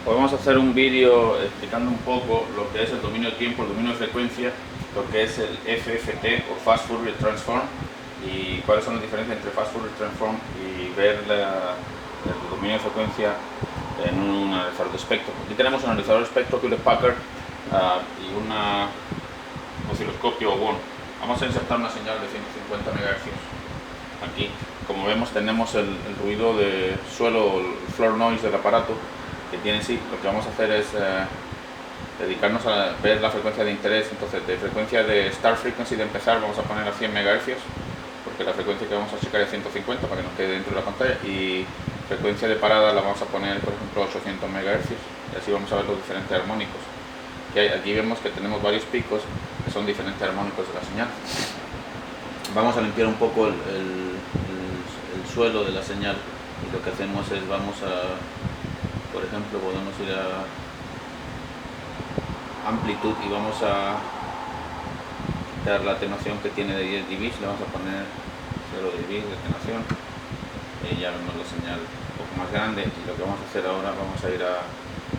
Hoy vamos a hacer un vídeo explicando un poco lo que es el dominio de tiempo, el dominio de frecuencia, lo que es el FFT o Fast Fourier Transform y cuáles son las diferencias entre Fast Fourier Transform y ver el dominio de frecuencia en un analizador de espectro. Aquí tenemos un analizador de espectro Hewlett Packard y un osciloscopio ON. Vamos a insertar una señal de 150 MHz. Aquí, como vemos, tenemos el ruido de suelo, el floor noise del aparato que tiene. Sí, lo que vamos a hacer es dedicarnos a ver la frecuencia de interés. Entonces, de frecuencia de start frequency de empezar vamos a poner a 100 MHz, porque la frecuencia que vamos a checar es 150 para que nos quede dentro de la pantalla, y frecuencia de parada la vamos a poner, por ejemplo, a 800 MHz, y así vamos a ver los diferentes armónicos que hay. Aquí vemos que tenemos varios picos que son diferentes armónicos de la señal. Vamos a limpiar un poco el suelo de la señal, y lo que hacemos es, vamos a, por ejemplo, podemos ir a amplitud y vamos a quitar la atenuación que tiene de 10 dB, le vamos a poner 0 dB de atenuación, y ya vemos la señal un poco más grande. Y lo que vamos a hacer ahora, vamos a ir a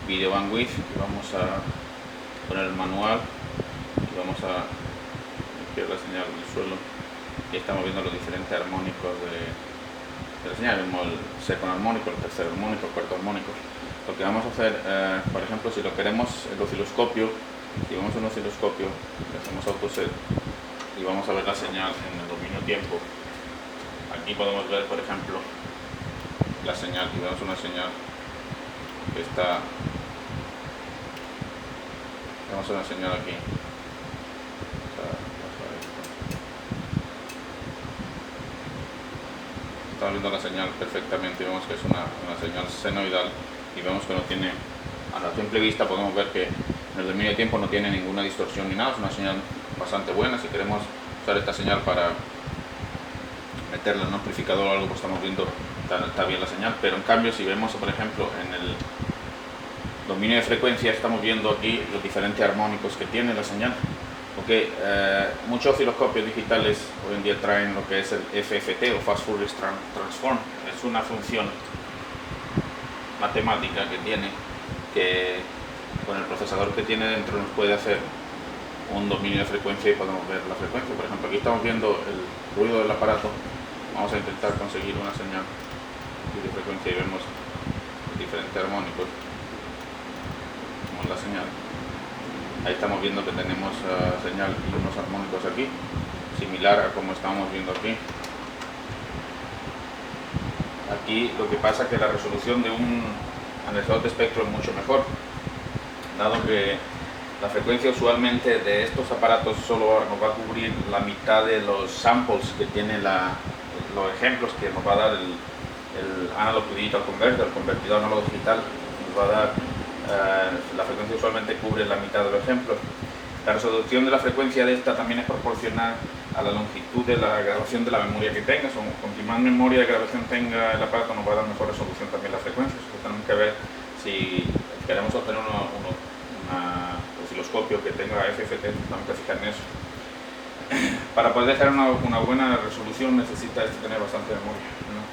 Video Bandwidth y vamos a poner el manual y vamos a limpiar la señal del suelo, y estamos viendo los diferentes armónicos de la señal. Vemos el segundo armónico, el tercer armónico, el cuarto armónico. Lo que vamos a hacer, por ejemplo, si lo queremos el osciloscopio, si vamos a un osciloscopio, le hacemos autoset y vamos a ver la señal en el dominio tiempo. Aquí podemos ver, por ejemplo, la señal, y vemos una señal que está, vemos una señal aquí. Estamos viendo la señal perfectamente, vemos que es una señal senoidal, y vemos que no tiene, a la simple vista podemos ver que en el dominio de tiempo no tiene ninguna distorsión ni nada. Es una señal bastante buena. Si queremos usar esta señal para meterla en un amplificador o algo, pues estamos viendo está bien la señal. Pero en cambio, si vemos, por ejemplo, en el dominio de frecuencia, estamos viendo aquí los diferentes armónicos que tiene la señal. Okay, muchos osciloscopios digitales hoy en día traen lo que es el FFT o Fast Fourier Transform. Es una función matemática que tiene, que con el procesador que tiene dentro nos puede hacer un dominio de frecuencia y podemos ver la frecuencia. Por ejemplo, aquí estamos viendo el ruido del aparato. Vamos a intentar conseguir una señal de frecuencia y vemos los diferentes armónicos, como la señal. Ahí estamos viendo que tenemos señal y unos armónicos aquí, similar a como estamos viendo aquí. Aquí lo que pasa es que la resolución de un analizador de espectro es mucho mejor, dado que la frecuencia usualmente de estos aparatos solo nos va a cubrir la mitad de los samples que tiene los ejemplos que nos va a dar el Analog to Digital Converter, el convertidor análogo digital. Nos va a dar la frecuencia usualmente cubre la mitad de los ejemplos. La resolución de la frecuencia de esta también es proporcional a la longitud de la grabación de la memoria que tenga. Cuanto más memoria de grabación tenga el aparato, nos va a dar mejor resolución también la frecuencia. Entonces tenemos que ver si queremos obtener un osciloscopio que tenga FFT, tenemos que fijar en eso. Para poder dejar una buena resolución necesita tener bastante memoria, ¿no?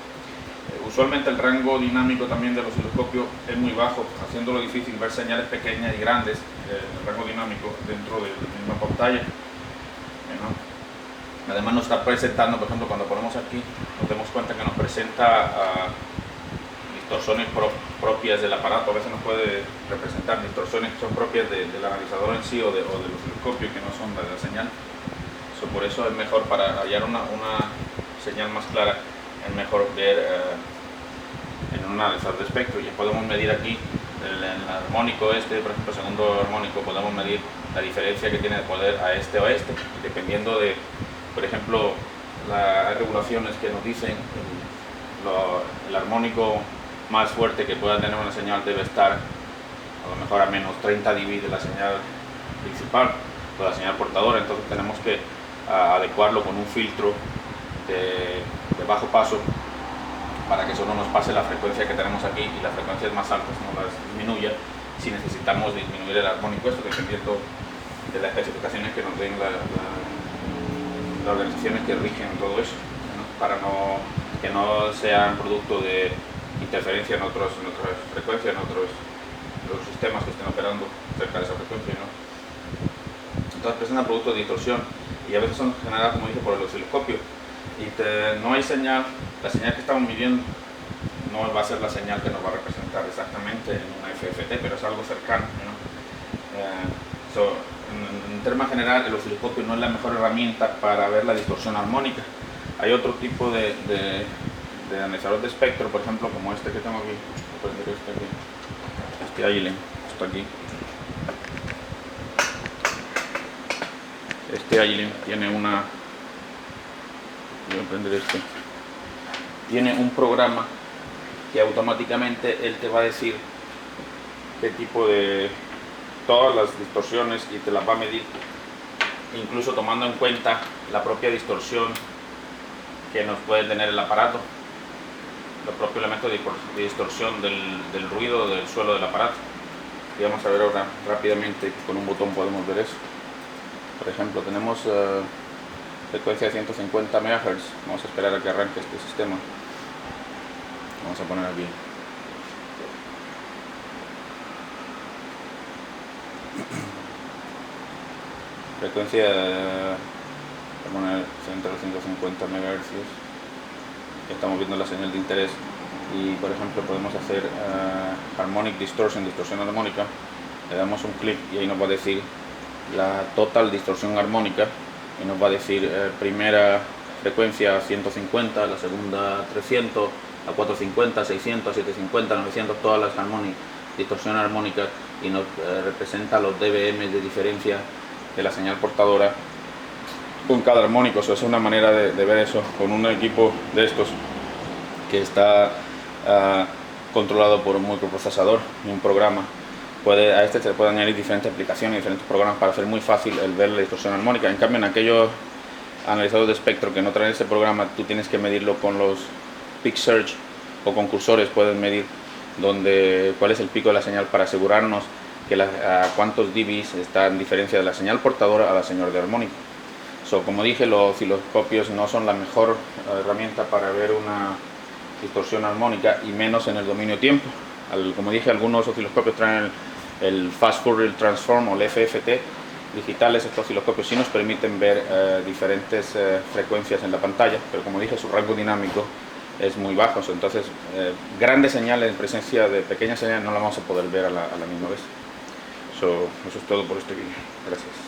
Usualmente el rango dinámico también del osciloscopio es muy bajo, haciéndolo difícil ver señales pequeñas y grandes, el rango dinámico dentro de la misma pantalla, ¿no? Además nos está presentando, por ejemplo, cuando ponemos aquí, nos damos cuenta que nos presenta distorsiones propias del aparato. A veces nos puede representar distorsiones que son propias del analizador en sí o del osciloscopio, que no son de la señal. Por eso es mejor, para hallar una señal más clara, es mejor ver en un analizador de espectro. Ya podemos medir aquí el armónico este, por ejemplo, segundo armónico, podemos medir la diferencia que tiene de poder a este o a este, dependiendo de, por ejemplo, hay regulaciones que nos dicen el armónico más fuerte que pueda tener una señal debe estar a lo mejor a menos 30 dB de la señal principal o de la señal portadora. Entonces tenemos que adecuarlo con un filtro de bajo paso para que eso no nos pase la frecuencia que tenemos aquí, y las frecuencias más altas no las disminuya si necesitamos disminuir el armónico, esto dependiendo de las especificaciones que nos den las organizaciones que rigen todo eso, ¿no? Para que no sean producto de interferencia en otras frecuencias, en otros sistemas que estén operando cerca de esa frecuencia, ¿no? Entonces presentan productos de distorsión y a veces son generadas, como dije, por el osciloscopio. Y no hay señal, la señal que estamos midiendo no va a ser la señal que nos va a representar exactamente en una FFT, pero es algo cercano, ¿no? En términos general, el osciloscopio no es la mejor herramienta para ver la distorsión armónica. Hay otro tipo de analizador de espectro, por ejemplo, como este que tengo aquí. Voy a prender este ILM, está aquí. Este ILM tiene una... Voy a prender este. Tiene un programa que automáticamente él te va a decir qué tipo de... todas las distorsiones y te las va a medir, incluso tomando en cuenta la propia distorsión que nos puede tener el aparato, el propio elemento de distorsión del ruido del suelo del aparato. Y vamos a ver ahora rápidamente, con un botón podemos ver eso. Por ejemplo, tenemos frecuencia de 150 MHz, vamos a esperar a que arranque este sistema. Vamos a poner aquí. Frecuencia voy a poner entre los 150 MHz. Estamos viendo la señal de interés y, por ejemplo, podemos hacer harmonic distortion, distorsión armónica. Le damos un clic y ahí nos va a decir la total distorsión armónica y nos va a decir primera frecuencia 150, la segunda 300, la 450, 600, 750, 900, todas las distorsión armónica, y nos representa los dBm de diferencia de la señal portadora con cada armónico. Eso es una manera de ver eso con un equipo de estos que está controlado por un microprocesador y un programa. A este se le pueden añadir diferentes aplicaciones, diferentes programas para hacer muy fácil el ver la distorsión armónica. En cambio, en aquellos analizadores de espectro que no traen este programa, tú tienes que medirlo con los peak surge o con cursores. Puedes medir cuál es el pico de la señal para asegurarnos que a cuántos dBs está en diferencia de la señal portadora a la señal de armónica. Como dije, los osciloscopios no son la mejor herramienta para ver una distorsión armónica, y menos en el dominio tiempo. Como dije, algunos osciloscopios traen el Fast Fourier Transform o el FFT digitales. Estos osciloscopios sí nos permiten ver diferentes frecuencias en la pantalla, pero como dije, su rango dinámico es muy bajo. Entonces, grandes señales en presencia de pequeñas señales no las vamos a poder ver a la misma vez. Eso es todo por este vídeo. Gracias.